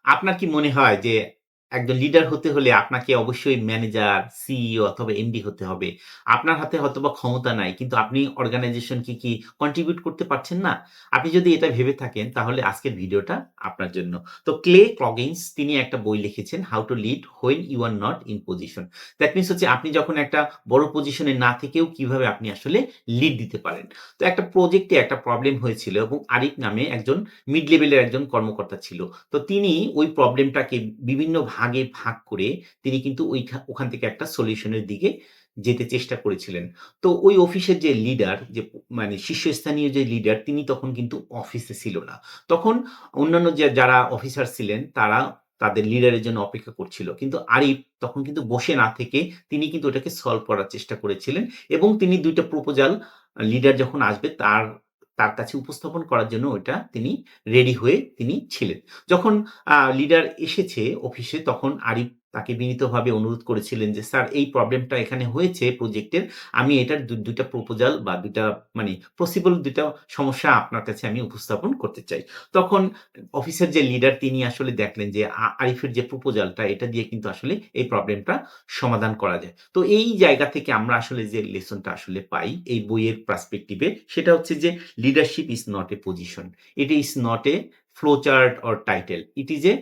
আপনার কি মনে হয় যে একজন লিডার হতে হলে আপনাকে অবশ্যই ম্যানেজার, সিইও অথবা এমডি হতে হবে? আপনার হাতে হয়তোবা ক্ষমতা নাই। কিন্তু আপনি অর্গানাইজেশনকে কি কন্ট্রিবিউট করতে পারছেন না? আপনি যদি এটা ভেবে থাকেন তাহলে আজকের ভিডিওটা আপনার জন্য। তো ক্লে ক্লগিন্স তিনি একটা বই লিখেছেন 'how to lead when you are not in position'. That means হচ্ছে আপনি যখন একটা বড় পজিশনে না থেকেও কিভাবে আপনি আসলে লিড দিতে পারেন। তো একটা প্রজেক্টে একটা প্রবলেম হয়েছিল এবং আরিফ নামে একজন মিড লেভেলের একজন কর্মকর্তা ছিল। তো তিনি ওই প্রবলেমটাকে বিভিন্ন ভাগে ভাগ করে তিনি কিন্তু ওখান থেকে একটা সলিউশন এর দিকে যেতে চেষ্টা করেছিলেন। তো ওই অফিসের যে লিডার যে মানে শীর্ষস্থানীয় যে লিডার তিনি তখন কিন্তু অফিসে ছিল না। তখন অন্যান্য যারা অফিসার ছিলেন তারা তাদের লিডারের জন্য অপেক্ষা করছিল। কিন্তু আরিফ তখন কিন্তু বসে না থেকে তিনি কিন্তু ওটাকে সলভ করার চেষ্টা করেছিলেন এবং তিনি ২ টা প্রপোজাল লিডার যখন আসবে তার তার কাছে উপস্থাপন করার জন্য ওইটা তিনি রেডি হয়ে তিনি ছিলেন। যখন লিডার এসেছে অফিসে তখন আরিফ তাকে বিনীতভাবে অনুরোধ করেছিলেন যে, "স্যার এই প্রবলেমটা এখানে হয়েছে প্রজেক্টের। আমি এটার ২ টা প্রপোজাল বা ২ টা মানে পসিবল ২ টা সমস্যা আপনার কাছে আমি উপস্থাপন করতে চাই।" তখন অফিসের যে লিডার তিনি আসলে দেখলেন যে আরিফের যে প্রপোজালটা এটা দিয়ে কিন্তু আসলে এই প্রবলেমটা সমাধান করা যায়। তো এই জায়গা থেকে আমরা আসলে যে লেসনটা আসলে পাই এই বইয়ের পার্সপেক্টিভ এ সেটা হচ্ছে যে leadership is not a position. It is not a flowchart or title. It is a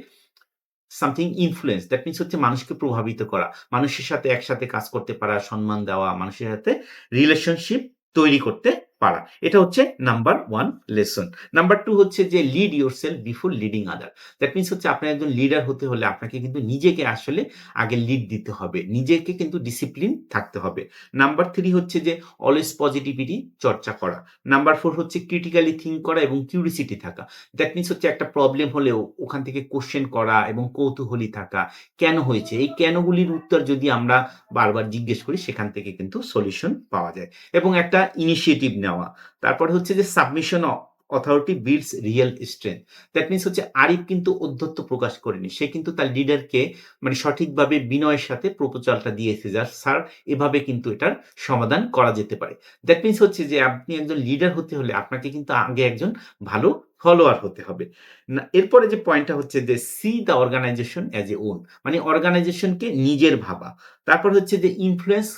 something influence. That means হচ্ছে মানুষকে প্রভাবিত করা। মানুষের সাথে একসাথে কাজ করতে পারা, সম্মান দেওয়া, মানুষের সাথে রিলেশনশিপ তৈরি করতে পারা। এটা হচ্ছে নাম্বার 1 লেসন। নাম্বার 2 হচ্ছে যে lead yourself before leading other. That means হচ্ছে আপনার একজন লিডার হতে হলে আপনাকে কিন্তু নিজেকে আসলে আগে লিড দিতে হবে। নিজেকে কিন্তু ডিসিপ্লিন থাকতে হবে। নাম্বার 3 হচ্ছে যে অলওয়েজ পজিটিভিটি চর্চা করা। নাম্বার 4 হচ্ছে ক্রিটিক্যালি থিংক করা এবং কিউরিসিটি থাকা। দ্যাট মিনস হচ্ছে একটা প্রবলেম হলেও ওখান থেকে কোয়েশ্চেন করা এবং কৌতূহলী থাকা। কেন হয়েছে? এই কেনগুলির উত্তর যদি আমরা বারবার জিজ্ঞেস করি সেখান থেকে কিন্তু সলিউশন পাওয়া যায়। এবং একটা ইনিশিয়েটিভ নেওয়া। তারপরে হচ্ছে যে submission authority builds Real strength. That means হচ্ছে আরিফ কিন্তু ঔদ্ধত্য প্রকাশ করেনি। সে কিন্তু তার লিডারকে মানে সঠিকভাবে বিনয়ের সাথে প্রপোজালটা দিয়েছে যে, "স্যার এভাবে কিন্তু এটার সমাধান করা যেতে পারে।" দ্যাট মিনস হচ্ছে যে আপনি একজন লিডার হতে হলে আপনাকে কিন্তু আগে একজন ভালো ফলোয়ার হতে হবে। না এরপরে যে পয়েন্টটা হচ্ছে যে see the organization as a own মানে অর্গানাইজেশনকে নিজের ভাবা। তারপর হচ্ছে যে influence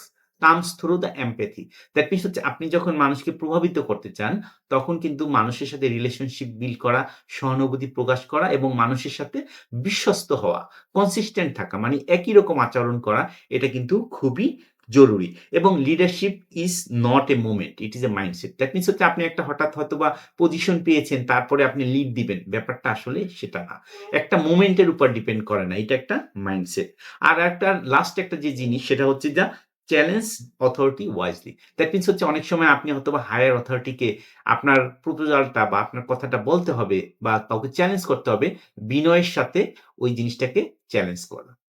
comes through the empathy. That means হচ্ছে আপনি যখন মানুষকে প্রভাবিত করতে চান, তখন কিন্তু মানুষের সাথে রিলেশনশিপ বিল্ড করা, সহানুভূতি প্রকাশ করা এবং মানুষের সাথে বিশ্বস্ত হওয়া, কনসিস্টেন্ট থাকা মানে একই রকম আচরণ করা এটা কিন্তু খুবই জরুরি। এবং leadership is not a moment, it is A mindset. That means হচ্ছে আপনি একটা হঠাৎ হয়তোবা পজিশন পেয়েছেন, তারপরে আপনি লিড দিবেন। ব্যাপারটা আসলে সেটা না। একটা মোমেন্টের উপর ডিপেন্ড করে না। এটা একটা মাইন্ডসেট। আর একটা লাস্ট একটা যে জিনিস সেটা হচ্ছে যা challenge authority wisely. That means হচ্ছে অনেক সময় আপনি হয়তোবা হায়ার অথরিটিকে আপনার প্রপোজালটা বা আপনার কথাটা বলতে হবে বা কাউকে চ্যালেঞ্জ করতে হবে। বিনয়ের সাথে ওই জিনিসটাকে চ্যালেঞ্জ করা।